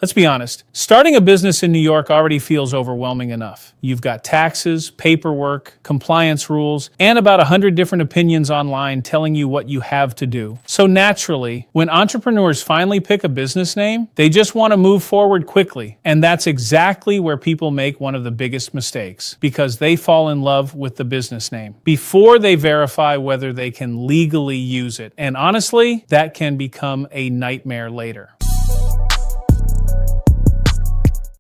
Let's be honest, starting a business in New York already feels overwhelming enough. You've got taxes, paperwork, compliance rules, and about 100 different opinions online telling you what you have to do. So naturally, when entrepreneurs finally pick a business name, they just want to move forward quickly. And that's exactly where people make one of the biggest mistakes, because they fall in love with the business name before they verify whether they can legally use it. And honestly, that can become a nightmare later.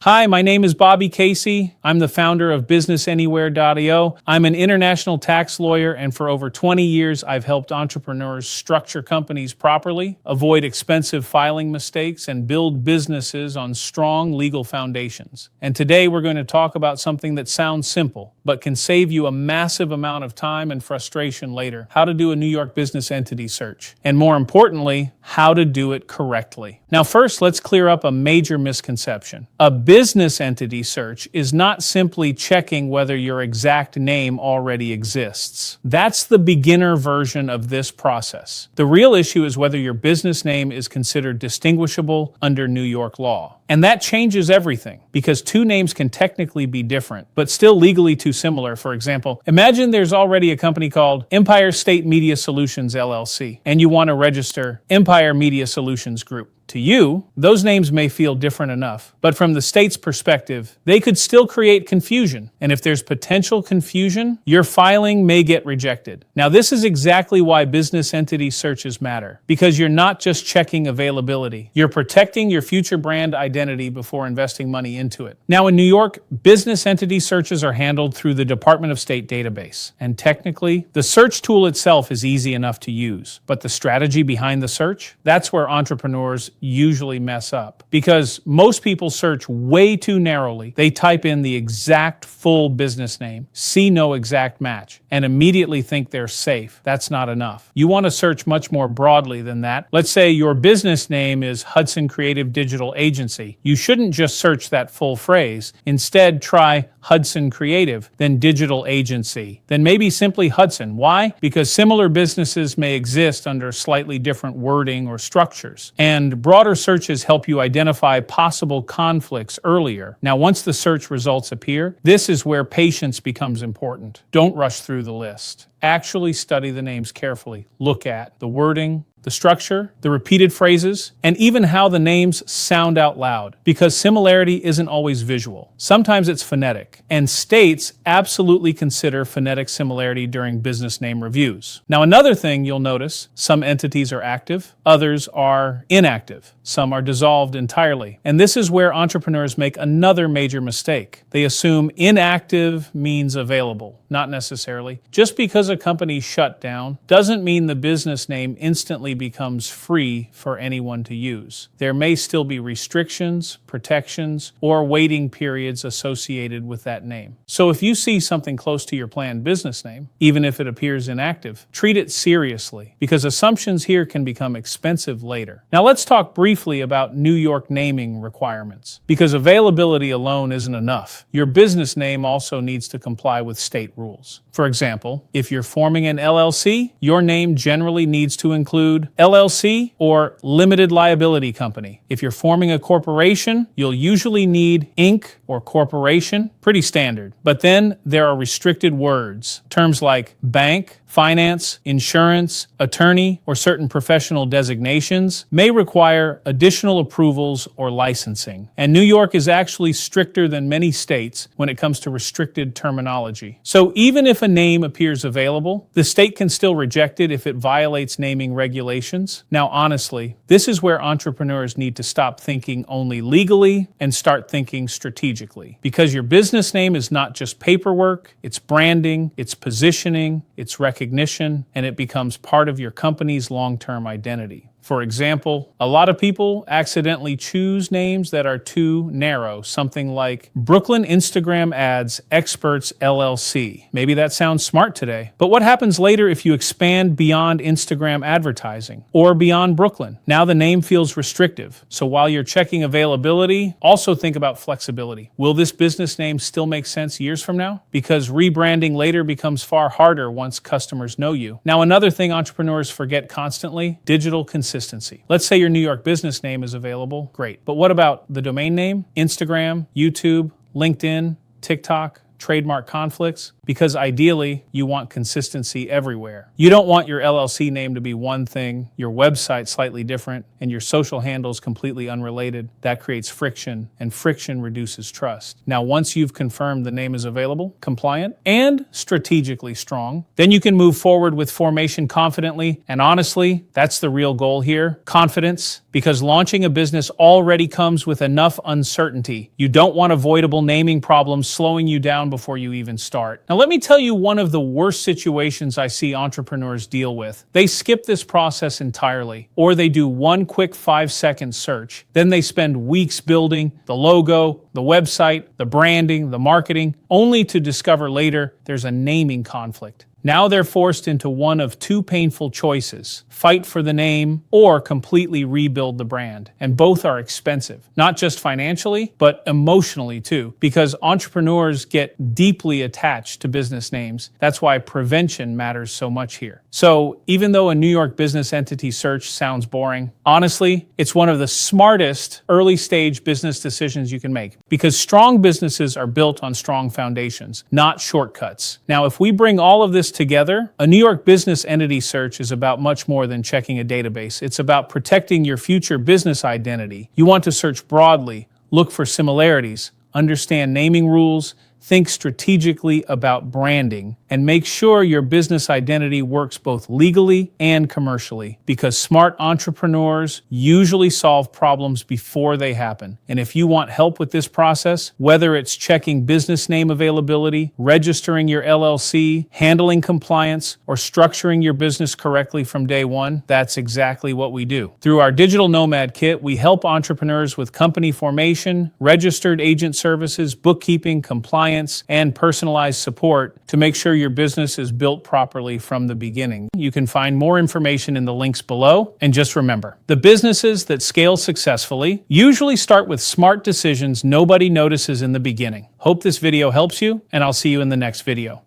Hi, my name is Bobby Casey. I'm the founder of BusinessAnywhere.io. I'm an international tax lawyer, and for over 20 years, I've helped entrepreneurs structure companies properly, avoid expensive filing mistakes, and build businesses on strong legal foundations. And today, we're going to talk about something that sounds simple, but can save you a massive amount of time and frustration later: how to do a New York business entity search. And more importantly, how to do it correctly. Now, first, let's clear up a major misconception. A business entity search is not simply checking whether your exact name already exists. That's the beginner version of this process. The real issue is whether your business name is considered distinguishable under New York law. And that changes everything, because two names can technically be different, but still legally too similar. For example, imagine there's already a company called Empire State Media Solutions LLC, and you want to register Empire Media Solutions Group. To you, those names may feel different enough, but from the state's perspective, they could still create confusion. And if there's potential confusion, your filing may get rejected. Now, this is exactly why business entity searches matter, because you're not just checking availability. You're protecting your future brand identity before investing money into it. Now, in New York, business entity searches are handled through the Department of State database. And technically, the search tool itself is easy enough to use. But the strategy behind the search, that's where entrepreneurs usually mess up, because most people search way too narrowly. They type in the exact full business name, see no exact match, and immediately think they're safe. That's not enough. You want to search much more broadly than that. Let's say your business name is Hudson Creative Digital Agency. You shouldn't just search that full phrase. Instead, try Hudson Creative, then Digital Agency, then maybe simply Hudson. Why? Because similar businesses may exist under slightly different wording or structures. And broader searches help you identify possible conflicts earlier. Now, once the search results appear, this is where patience becomes important. Don't rush through the list. Actually study the names carefully. Look at the wording, the structure, the repeated phrases, and even how the names sound out loud, because similarity isn't always visual. Sometimes it's phonetic, and states absolutely consider phonetic similarity during business name reviews. Now, another thing you'll notice, some entities are active, others are inactive. Some are dissolved entirely. And this is where entrepreneurs make another major mistake. They assume inactive means available. Not necessarily. Just because a company shut down doesn't mean the business name instantly becomes free for anyone to use. There may still be restrictions, protections, or waiting periods associated with that name. So if you see something close to your planned business name, even if it appears inactive, treat it seriously, because assumptions here can become expensive later. Now let's talk briefly about New York naming requirements, because availability alone isn't enough. Your business name also needs to comply with state rules. For example, if you're forming an LLC, your name generally needs to include LLC or limited liability company. If you're forming a corporation, you'll usually need Inc. or corporation, pretty standard. But then there are restricted words. Terms like bank, finance, insurance, attorney, or certain professional designations may require additional approvals or licensing. And New York is actually stricter than many states when it comes to restricted terminology. So even if a name appears available, the state can still reject it if it violates naming regulations. Now, honestly, this is where entrepreneurs need to stop thinking only legally and start thinking strategically. Because your business name is not just paperwork, it's branding, it's positioning, it's recognition, and it becomes part of your company's long-term identity. For example, a lot of people accidentally choose names that are too narrow, something like Brooklyn Instagram Ads Experts LLC. Maybe that sounds smart today, but what happens later if you expand beyond Instagram advertising or beyond Brooklyn? Now the name feels restrictive. So while you're checking availability, also think about flexibility. Will this business name still make sense years from now? Because rebranding later becomes far harder once customers know you. Now, another thing entrepreneurs forget constantly: digital consistency. consistency. Let's say your New York business name is available. Great. But what about the domain name, Instagram, YouTube, LinkedIn, TikTok, trademark conflicts? Because ideally, you want consistency everywhere. You don't want your LLC name to be one thing, your website slightly different, and your social handles completely unrelated. That creates friction, and friction reduces trust. Now, once you've confirmed the name is available, compliant, and strategically strong, then you can move forward with formation confidently. And honestly, that's the real goal here, confidence, because launching a business already comes with enough uncertainty. You don't want avoidable naming problems slowing you down before you even start. Now, let me tell you one of the worst situations I see entrepreneurs deal with. They skip this process entirely, or they do one quick 5-second search. Then they spend weeks building the logo, the website, the branding, the marketing, only to discover later there's a naming conflict. Now they're forced into one of two painful choices: fight for the name or completely rebuild the brand. And both are expensive, not just financially, but emotionally too, because entrepreneurs get deeply attached to business names. That's why prevention matters so much here. So even though a New York business entity search sounds boring, honestly, it's one of the smartest early stage business decisions you can make, because strong businesses are built on strong foundations, not shortcuts. Now, if we bring all of this together, a New York business entity search is about much more than checking a database. It's about protecting your future business identity. You want to search broadly, look for similarities, understand naming rules, think strategically about branding, and make sure your business identity works both legally and commercially, because smart entrepreneurs usually solve problems before they happen. And if you want help with this process, whether it's checking business name availability, registering your LLC, handling compliance, or structuring your business correctly from day one, that's exactly what we do. Through our Digital Nomad Kit, we help entrepreneurs with company formation, registered agent services, bookkeeping, compliance, and personalized support to make sure your business is built properly from the beginning. You can find more information in the links below. And just remember, the businesses that scale successfully usually start with smart decisions nobody notices in the beginning. Hope this video helps you, and I'll see you in the next video.